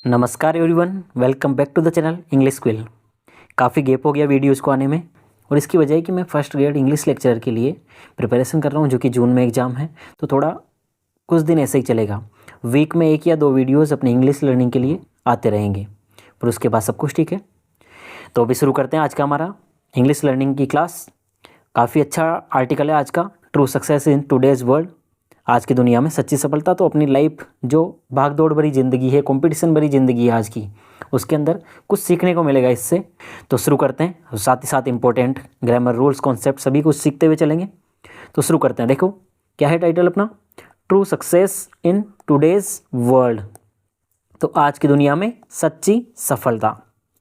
नमस्कार everyone, welcome back to the channel English Quill. काफ़ी gap हो गया वीडियोज़ को आने में और इसकी वजह है कि मैं फर्स्ट ग्रेड इंग्लिश लेक्चरर के लिए प्रिपरेशन कर रहा हूँ, जो कि जून में एग्ज़ाम है। तो थोड़ा कुछ दिन ऐसे ही चलेगा। वीक में 1 या 2 वीडियोज़ अपनी इंग्लिश लर्निंग के लिए आते रहेंगे, पर उसके बाद सब कुछ ठीक है। तो अभी शुरू करते हैं आज का हमारा इंग्लिश लर्निंग की क्लास। काफ़ी अच्छा आर्टिकल है आज का, true success in today's world. आज की दुनिया में सच्ची सफलता। तो अपनी लाइफ जो भाग दौड़ भरी ज़िंदगी है, कंपटीशन भरी ज़िंदगी है आज की, उसके अंदर कुछ सीखने को मिलेगा इससे। तो शुरू करते हैं। साथ ही साथ इंपॉर्टेंट ग्रामर, रूल्स, कॉन्सेप्ट सभी कुछ सीखते हुए चलेंगे। तो शुरू करते हैं। देखो क्या है टाइटल अपना, true success in today's world. तो आज की दुनिया में सच्ची सफलता,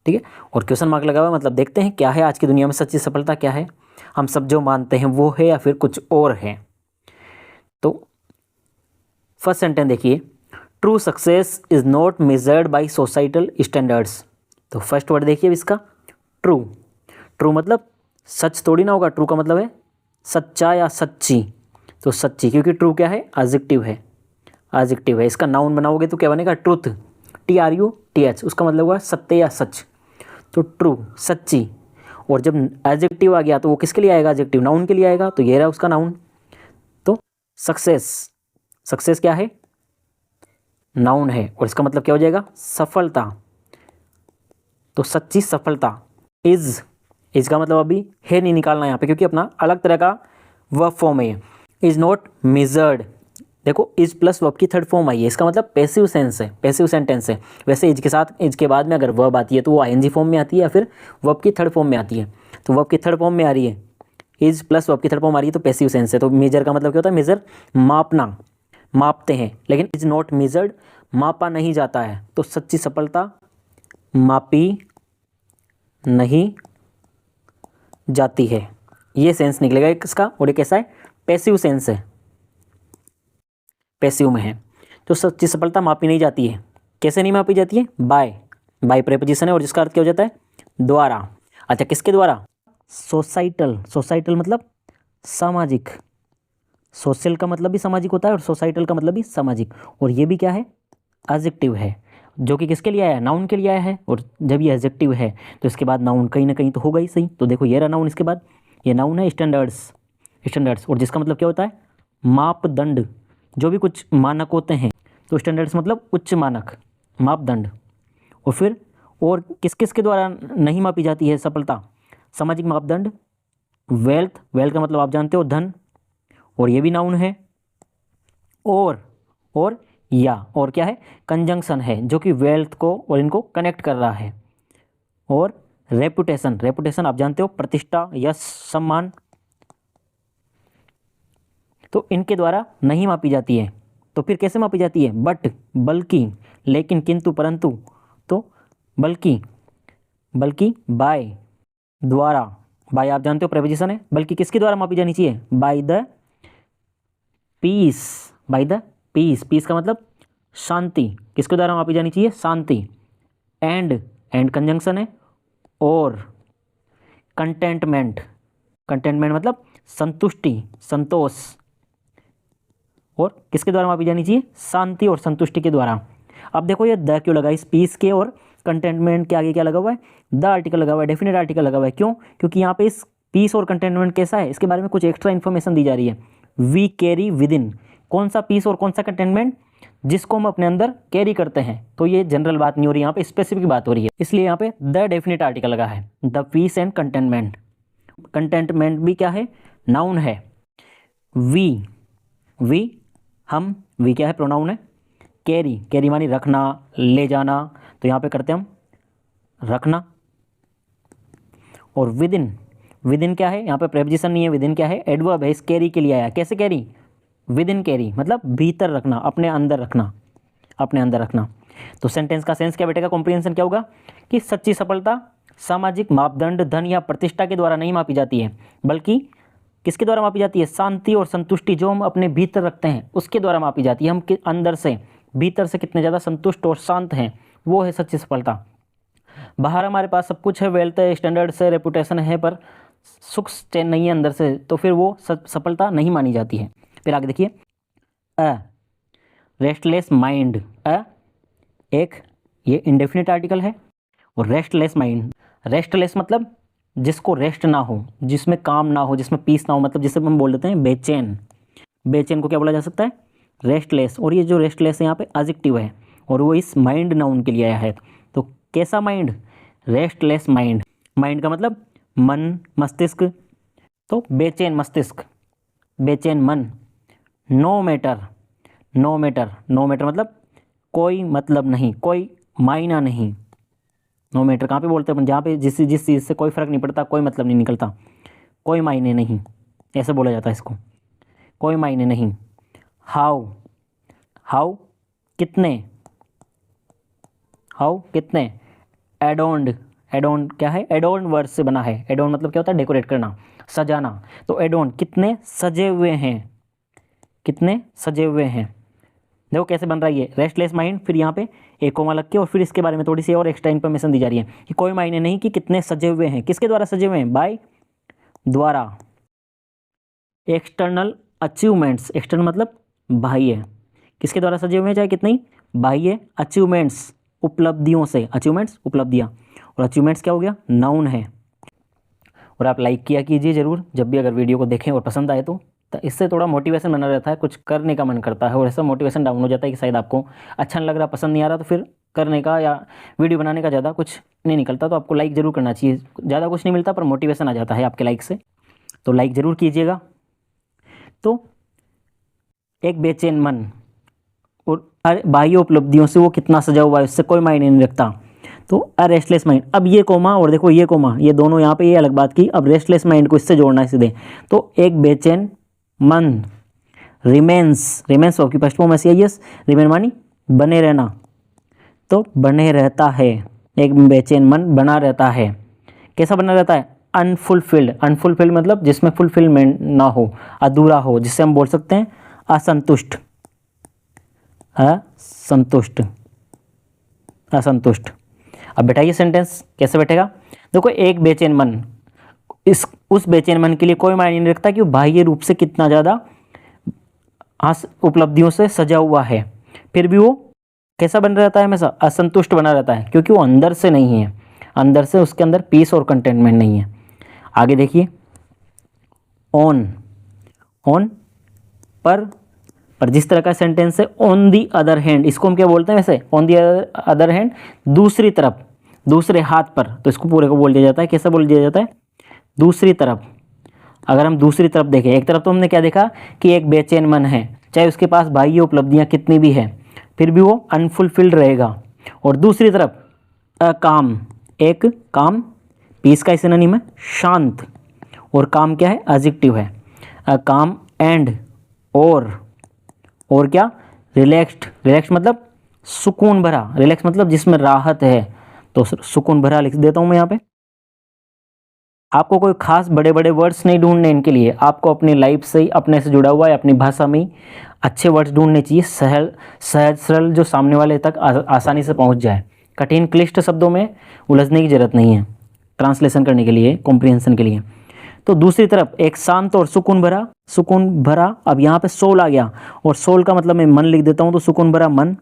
ठीक है। और क्वेश्चन मार्क लगा हुआ है, मतलब देखते हैं क्या है आज की दुनिया में सच्ची सफलता क्या है। हम सब जो मानते हैं वो है या फिर कुछ और है। तो फर्स्ट सेंटेंस देखिए, true success is not measured by societal standards. तो फर्स्ट वर्ड देखिए इसका, ट्रू। ट्रू मतलब सच थोड़ी ना होगा, ट्रू का मतलब है सच्चा या सच्ची। तो सच्ची, क्योंकि ट्रू क्या है, एडजेक्टिव है। एडजेक्टिव है, इसका नाउन बनाओगे तो क्या बनेगा, ट्रुथ, TRUTH। उसका मतलब हुआ सत्य या सच। तो ट्रू सच्ची, और जब एडजेक्टिव आ गया तो वो किसके लिए आएगा, एडजेक्टिव नाउन के लिए आएगा। तो ये रहा उसका नाउन। तो सक्सेस, सक्सेस क्या है, नाउन है, और इसका मतलब क्या हो जाएगा, सफलता। तो सच्ची सफलता। इज का मतलब अभी है नहीं निकालना यहाँ पे, क्योंकि अपना अलग तरह का वर्ब फॉर्म है। इज नॉट मेजर्ड, देखो इज प्लस वर्ब की थर्ड फॉर्म आई है, इसका मतलब पैसिव सेंस है, पैसिव सेंटेंस है। वैसे इज के साथ, इज के बाद में अगर वर्ब आती है तो वो ING फॉर्म में आती है या फिर वर्ब की थर्ड फॉर्म में आती है। तो वर्ब की थर्ड फॉर्म में आ रही है, इज प्लस वर्ब की थर्ड फॉर्म आ रही है, तो पैसिव सेंस है। तो मेजर का मतलब क्या होता है, मेजर मापना, मापते हैं। लेकिन इज नॉट मेजर्ड, मापा नहीं जाता है। तो सच्ची सफलता मापी नहीं जाती है, ये सेंस निकलेगा एक इसका। और ये कैसा है, पैसिव सेंस है, पैसिव में है। तो सच्ची सफलता मापी नहीं जाती है। कैसे नहीं मापी जाती है, बाय प्रेपोजिशन है, और जिसका अर्थ क्या हो जाता है, द्वारा। अच्छा, किसके द्वारा, सोसाइटल। सोसाइटल मतलब सामाजिक। सोशल का मतलब भी सामाजिक होता है और सोसाइटल का मतलब भी सामाजिक। और ये भी क्या है, एडजेक्टिव है, जो कि किसके लिए आया है, नाउन के लिए आया है। और जब ये एडजेक्टिव है तो इसके बाद नाउन कहीं ना कहीं तो होगा ही सही। तो देखो ये रहा नाउन, इसके बाद ये नाउन है स्टैंडर्ड्स, स्टैंडर्ड्स, और जिसका मतलब क्या होता है, मापदंड। जो भी कुछ मानक होते हैं, तो स्टैंडर्ड्स मतलब उच्च मानक, मापदंड। और फिर और किस किस के द्वारा नहीं मापी जाती है सफलता, सामाजिक मापदंड। वेल्थ, वेल्थ का मतलब आप जानते हो धन, और ये भी नाउन है। और या, और क्या है, कंजंक्शन है, जो कि वेल्थ को और इनको कनेक्ट कर रहा है। और रेपुटेशन, रेपुटेशन आप जानते हो, प्रतिष्ठा या सम्मान। तो इनके द्वारा नहीं मापी जाती है। तो फिर कैसे मापी जाती है, बट, बल्कि, लेकिन, किंतु, परंतु। तो बल्कि बाय, द्वारा। बाय आप जानते हो प्रेपोजिशन है, बल्कि किसके द्वारा मापी जानी चाहिए, by the peace, by the peace. Peace का मतलब शांति, किसके द्वारा मापी जानी चाहिए, शांति। एंड कंजंक्शन है। और कंटेंटमेंट, कंटेंटमेंट मतलब संतुष्टि, संतोष। और किसके द्वारा मापी जानी चाहिए, शांति और संतुष्टि के द्वारा। अब देखो ये द क्यों लगा, इस पीस के और कंटेंटमेंट के आगे क्या लगा हुआ है, द आर्टिकल लगा हुआ है, डेफिनेट आर्टिकल लगा हुआ है। क्यों, क्योंकि यहाँ पे इस पीस और कंटेंटमेंट कैसा है, इसके बारे में कुछ एक्स्ट्रा इन्फॉर्मेशन दी जा रही है। वी कैरी विद इन, कौन सा पीस और कौन सा कंटेनमेंट, जिसको हम अपने अंदर कैरी करते हैं। तो ये जनरल बात नहीं हो रही, यहाँ पे स्पेसिफिक बात हो रही है, इसलिए यहाँ पे द डेफिनेट आर्टिकल लगा है, the peace and containment. Contentment भी क्या है, नाउन है। वी हम, वी क्या है, प्रोनाउन है। कैरी, कैरी मानी रखना, ले जाना। तो यहाँ पे करते हम रखना। और विद इन क्या है, यहाँ पे प्रेपोजिशन नहीं है, विद इन क्या है, एडवर्ब है, इस कैरी के लिए आया। कैसे कैरी, विद इन कैरी मतलब भीतर रखना, अपने अंदर रखना, अपने अंदर रखना। तो सेंटेंस का सेंस क्या बैठेगा, कॉम्प्रिहेंशन क्या होगा, कि सच्ची सफलता सामाजिक मापदंड, धन या प्रतिष्ठा के द्वारा नहीं मापी जाती है, बल्कि किसके द्वारा मापी जाती है, शांति और संतुष्टि जो हम अपने भीतर रखते हैं उसके द्वारा मापी जाती है। हम अंदर से, भीतर से कितने ज़्यादा संतुष्ट और शांत हैं, वो है सच्ची सफलता। बाहर हमारे पास सब कुछ है, वेल्थ है, स्टैंडर्ड्स है, रेपुटेशन है, पर सुख चैन नहीं है अंदर से, तो फिर वो सफलता नहीं मानी जाती है। फिर आगे देखिए, अ रेस्टलेस माइंड, एक ये इंडेफिनिट आर्टिकल है। और रेस्टलेस माइंड, रेस्टलेस मतलब जिसको रेस्ट ना हो, जिसमें काम ना हो, जिसमें पीस ना हो, मतलब जिसे हम बोल देते हैं बेचैन। बेचैन को क्या बोला जा सकता है? रेस्टलेस। और ये जो रेस्टलेस है यहाँ पे एडजेक्टिव है और वो इस माइंड नाउन के लिए आया है। तो कैसा माइंड? Restless mind. माइंड का मतलब मन, मस्तिष्क। तो बेचैन मस्तिष्क, बेचैन मन। No matter, no matter, no matter मतलब कोई मतलब नहीं, कोई मायना नहीं। नो मैटर कहाँ पे बोलते हैं अपन? जहाँ पे जिस चीज़ से कोई फ़र्क नहीं पड़ता, कोई मतलब नहीं निकलता, कोई मायने नहीं, ऐसे बोला जाता है इसको, कोई मायने नहीं। हाउ, हाउ कितने, हाउ कितने। एडोन्ड, एडोन क्या है? एडोन वर्ड से बना है। एडोन मतलब क्या होता है? डेकोरेट करना, सजाना। तो एडोन कितने सजे हुए हैं, कितने सजे हुए हैं। देखो कैसे बन रहा है ये रेस्टलेस माइंड, फिर यहाँ पे एक कोमा लग के और फिर इसके बारे में थोड़ी सी और एक्स्ट्रा इन्फॉर्मेशन दी जा रही है कि कोई मायने नहीं कि कितने सजे हुए हैं। किसके द्वारा सजे हुए हैं? बाय, द्वारा। एक्सटर्नल अचीवमेंट्स, एक्सटर्नल मतलब बाह्य, किसके द्वारा सजे हुए हैं? चाहे कितनी बाह्य। अचीवमेंट्स उपलब्धियों से, अचीवमेंट्स उपलब्धियाँ। और अचीवमेंट्स क्या हो गया? नाउन है। और आप लाइक किया कीजिए ज़रूर जब भी अगर वीडियो को देखें और पसंद आए तो इससे थोड़ा मोटिवेशन बना रहता है, कुछ करने का मन करता है। और ऐसा मोटिवेशन डाउन हो जाता है कि शायद आपको अच्छा नहीं लग रहा, पसंद नहीं आ रहा, तो फिर करने का या वीडियो बनाने का ज़्यादा कुछ नहीं निकलता। तो आपको लाइक ज़रूर करना चाहिए, ज़्यादा कुछ नहीं मिलता पर मोटिवेशन आ जाता है आपके लाइक से, तो लाइक ज़रूर कीजिएगा। तो एक बेचैन मन और बाह्य उपलब्धियों से वो कितना सजा हुआ है उससे कोई मायने नहीं रखता। तो अ रेस्टलेस माइंड। अब ये कोमा और देखो ये कोमा, ये दोनों यहाँ पे ये अलग बात की। अब रेस्टलेस माइंड को इससे जोड़ना है सीधे। तो एक बेचैन मन रिमेन्स, रिमेन्स की फर्स्ट फॉर्म ऐसी है यस, रिमेन मानी बने रहना, तो बने रहता है। एक बेचैन मन बना रहता है। कैसा बना रहता है? अनफुलफिल्ड, अनफुलफिल्ड मतलब जिसमें फुलफिलमेंट ना हो, अधूरा हो, जिससे हम बोल सकते हैं असंतुष्ट, असंतुष्ट, असंतुष्ट। अब बैठाइए सेंटेंस, कैसे बैठेगा? देखो एक बेचैन मन, उस बेचैन मन के लिए कोई मायने नहीं रखता कि वो बाह्य रूप से कितना ज़्यादा उपलब्धियों से सजा हुआ है, फिर भी वो कैसा बन रहता है? हमेशा असंतुष्ट बना रहता है, क्योंकि वो अंदर से नहीं है, अंदर से उसके अंदर पीस और कंटेनमेंट नहीं है। आगे देखिए, ऑन, ऑन पर जिस तरह का सेंटेंस है ऑन दी अदर हैंड, इसको हम क्या बोलते हैं वैसे? ऑन दी अदर हैंड, दूसरी तरफ, दूसरे हाथ पर, तो इसको पूरे को बोल दिया जाता है। कैसे बोल दिया जाता है? दूसरी तरफ। अगर हम दूसरी तरफ देखें, एक तरफ तो हमने क्या देखा कि एक बेचैन मन है, चाहे उसके पास बाह्य उपलब्धियां कितनी भी है फिर भी वो अनफुलफिल्ड रहेगा। और दूसरी तरफ अकाम, एक काम पीस का सिनोनिम है शांत, और काम क्या है? एडजेक्टिव है। अकाम एंड और क्या? रिलैक्स्ड, रिलैक्स मतलब सुकून भरा, रिलैक्स मतलब जिसमें राहत है, तो सुकून भरा लिख देता हूं मैं यहाँ पे। आपको कोई खास बड़े बड़े वर्ड्स नहीं ढूंढने इनके लिए, आपको अपनी लाइफ से ही, अपने से जुड़ा हुआ है, अपनी भाषा में ही अच्छे वर्ड्स ढूंढने चाहिए, सहज सरल, जो सामने वाले तक आसानी से पहुंच जाए। कठिन क्लिष्ट शब्दों में उलझने की जरूरत नहीं है ट्रांसलेशन करने के लिए, कॉम्प्रिहेंशन के लिए। तो दूसरी तरफ एक शांत और सुकून भरा, सुकून भरा। अब यहाँ पे सोल आ गया, और सोल का मतलब मैं मन लिख देता हूँ, तो सुकून भरा मन,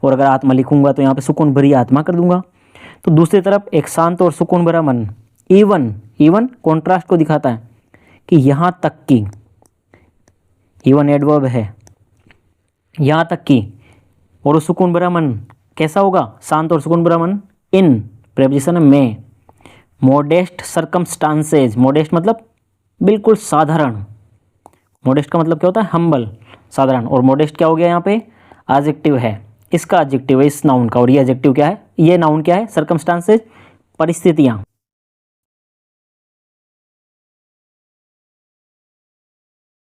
और अगर आत्मा लिखूंगा तो यहाँ पे सुकून भरी आत्मा कर दूंगा। तो दूसरी तरफ एक शांत और सुकून भरा मन। इवन, इवन कॉन्ट्रास्ट को दिखाता है कि यहाँ तक की, इवन एडवर्ब है, यहाँ तक की। और सुकून भरा मन कैसा होगा? शांत और सुकून भरा मन इन प्रेपोजिशन में। मॉडेस्ट सर्कमस्टांसेज, मॉडेस्ट मतलब बिल्कुल साधारण, मॉडेस्ट का मतलब क्या होता है? हम्बल, साधारण। और मॉडेस्ट क्या हो गया यहाँ पे? एडजेक्टिव है, इसका एडजेक्टिव है इस नाउन का। और ये एडजेक्टिव क्या है? ये नाउन क्या है? सर्कमस्टांसेज, परिस्थितियां,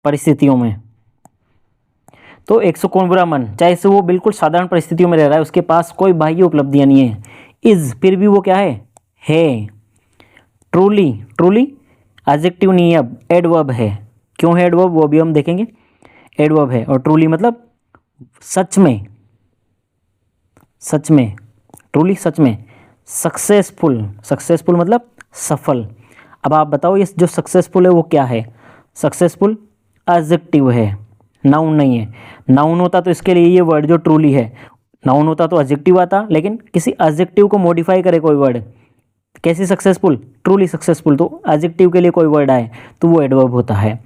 परिस्थितियों में। तो एक सुकून भरा मन, चाहे से वो बिल्कुल साधारण परिस्थितियों में रह रहा है, उसके पास कोई बाह्य उपलब्धियां नहीं है, इज फिर भी वो क्या है। ट्रूली, ट्रूली एडजेक्टिव नहीं है, अब एडवर्ब है। क्यों है एडवर्ब वो भी हम देखेंगे। एडवर्ब है, और ट्रूली मतलब सच में, सच में, ट्रूली सच में। सक्सेसफुल, सक्सेसफुल मतलब सफल। अब आप बताओ ये जो सक्सेसफुल है वो क्या है? सक्सेसफुल एडजेक्टिव है, नाउन नहीं है। नाउन होता तो इसके लिए ये वर्ड जो ट्रूली है, नाउन होता तो एडजेक्टिव आता, लेकिन किसी एडजेक्टिव को मॉडिफाई करे कोई वर्ड, कैसी सक्सेसफुल, ट्रूली सक्सेसफुल, तो एडजेक्टिव के लिए कोई वर्ड आए तो वो एडवर्ब होता है।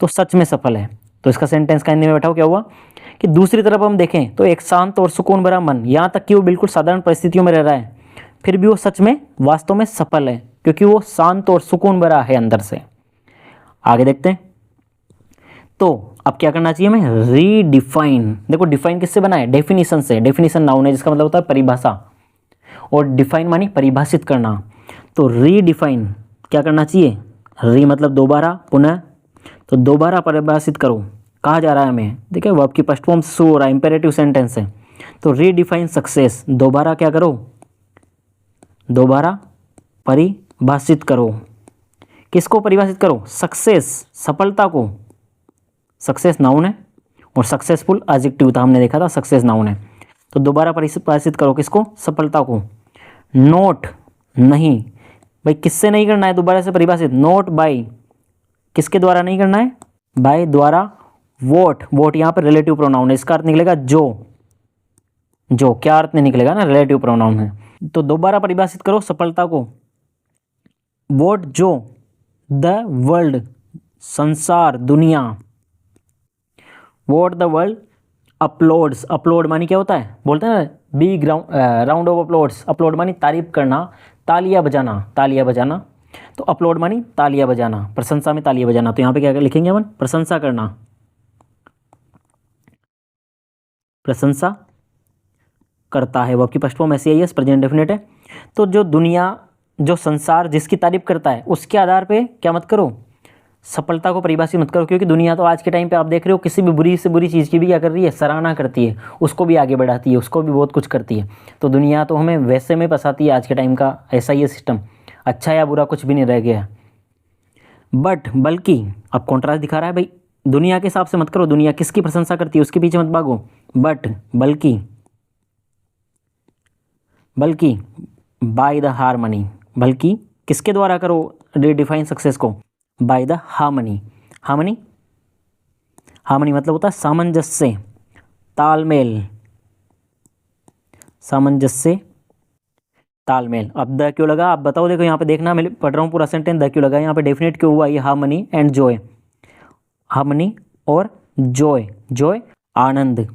तो सच में सफल है, तो इसका सेंटेंस का हिंदी में बैठाओ क्या हुआ कि दूसरी तरफ हम देखें तो एक शांत और सुकून भरा मन, यहाँ तक कि वो बिल्कुल साधारण परिस्थितियों में रह रहा है, फिर भी वो सच में वास्तव में सफल है, क्योंकि वो शांत और सुकून भरा है अंदर से। आगे देखते हैं। तो अब क्या करना चाहिए हमें, रीडिफाइन। देखो डिफाइन किससे बना है, डेफिनेशन से। डेफिनेशन नाउन है जिसका मतलब होता है परिभाषा, और डिफाइन मानी परिभाषित करना। तो रीडिफाइन क्या करना चाहिए, री मतलब दोबारा, पुनः, तो दोबारा परिभाषित करो, कहा जा रहा है हमें। देखिए वर्ब की फर्स्ट फॉर्म शुरू हो रहा है, इंपेरेटिव सेंटेंस है। तो रीडिफाइन सक्सेस, दोबारा क्या करो, दोबारा परिभाषित करो। किसको परिभाषित करो, सक्सेस, सफलता को। सक्सेस नाउन है और सक्सेसफुल एडजेक्टिव था, हमने देखा था सक्सेस नाउन है। तो दोबारा परिभाषित करो किसको, सफलता को। नोट नहीं, भाई किससे नहीं करना है दोबारा से परिभाषित, नोट बाय, किसके द्वारा नहीं करना है, बाय द्वारा। वोट, वोट यहाँ पर रिलेटिव प्रोनाउन है, इसका अर्थ निकलेगा जो। जो क्या अर्थ नहीं निकलेगा ना, रिलेटिव प्रोनाउन है। तो दोबारा परिभाषित करो सफलता को। वोट जो, द वर्ल्ड संसार दुनिया, vote the world uploads, upload मानी क्या होता है, बोलते हैं ना big round of uploads. Upload मानी तारीफ करना, तालियां बजाना, तालियां बजाना। तो अपलोड मानी तालियां बजाना, प्रशंसा में तालियां बजाना। तो यहाँ पे क्या लिखेंगे अपन, प्रशंसा करना, प्रशंसा करता है। वर्ब की फर्स्ट फॉर्म ऐसी आई है, प्रेजेंट इंडेफिनिट है। तो जो दुनिया, जो संसार जिसकी तारीफ करता है, उसके आधार पे क्या मत करो, सफलता को परिभाषित मत करो। क्योंकि दुनिया तो आज के टाइम पे आप देख रहे हो किसी भी बुरी से बुरी चीज़ की भी क्या कर रही है, सराहना करती है, उसको भी आगे बढ़ाती है, उसको भी बहुत कुछ करती है। तो दुनिया तो हमें वैसे में फंसाती है, आज के टाइम का ऐसा ही है सिस्टम। अच्छा या बुरा कुछ भी नहीं रह गया। बट बल्कि, अब कॉन्ट्रास्ट दिखा रहा है भाई, दुनिया के हिसाब से मत करो, दुनिया किसकी प्रशंसा करती है उसके पीछे मत भागो। बट बल्कि, बल्कि बाय द हार्मनी, बल्कि किसके द्वारा करो रीडिफाइन सक्सेस को, by the harmony. Harmony, harmony मतलब होता है सामंजस्य, तालमेल, सामंजस्य, तालमेल। अब द क्यों लगा, आप बताओ। देखो यहाँ पे देखना, मैं पढ़ रहा हूँ पूरा सेंटेंस, द क्यों लगा, यहाँ पे डेफिनेट क्यों हुआ, ये हार्मनी एंड जॉय, हार्मनी और जॉय। जॉय आनंद,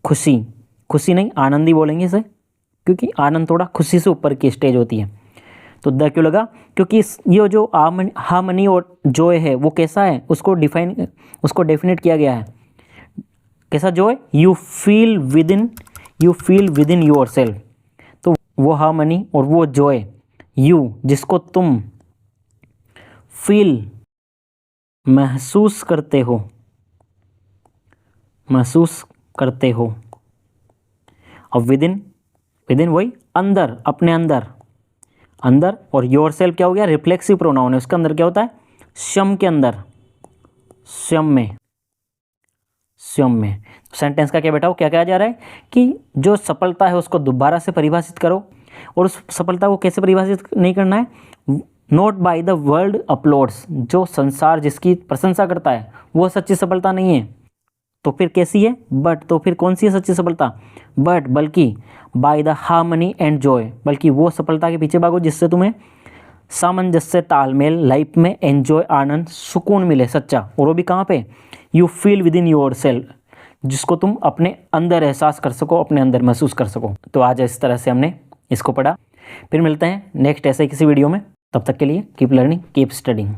खुशी, खुशी नहीं आनंद ही बोलेंगे इसे, क्योंकि आनंद थोड़ा खुशी से ऊपर की स्टेज होती है। तो द क्यों लगा, क्योंकि ये जो हार्मनी और जॉय है वो कैसा है, उसको डेफिनेट किया गया है। कैसा Joy, you feel with in yourself. तो वो हार्मनी और वो जॉय, यू जिसको तुम, फील महसूस करते हो, महसूस करते हो। अब विद इन वही अंदर, अपने अंदर, अंदर। और योर सेल्फ क्या हो गया, रिफ्लेक्सिव प्रोनाउन है, उसके अंदर क्या होता है, स्वयं के अंदर, स्वयं में, स्वयं में। सेंटेंस का क्या बेटा, क्या कहा जा रहा है कि जो सफलता है उसको दोबारा से परिभाषित करो। और उस सफलता को कैसे परिभाषित नहीं करना है, note by the world uploads, जो संसार जिसकी प्रशंसा करता है वो सच्ची सफलता नहीं है। तो फिर कैसी है, बट, तो फिर कौन सी है सच्ची सफलता, बट बल्कि by the harmony and Joy, बल्कि वो सफलता के पीछे भागो जिससे तुम्हें सामंजस्य, तालमेल, लाइफ में एंजॉय, आनंद, सुकून मिले सच्चा। और वो भी कहाँ पे, you feel with in your self, जिसको तुम अपने अंदर एहसास कर सको, अपने अंदर महसूस कर सको। तो आज इस तरह से हमने इसको पढ़ा। फिर मिलते हैं नेक्स्ट ऐसे किसी वीडियो में, तब तक के लिए कीप लर्निंग, कीप स्टडिंग।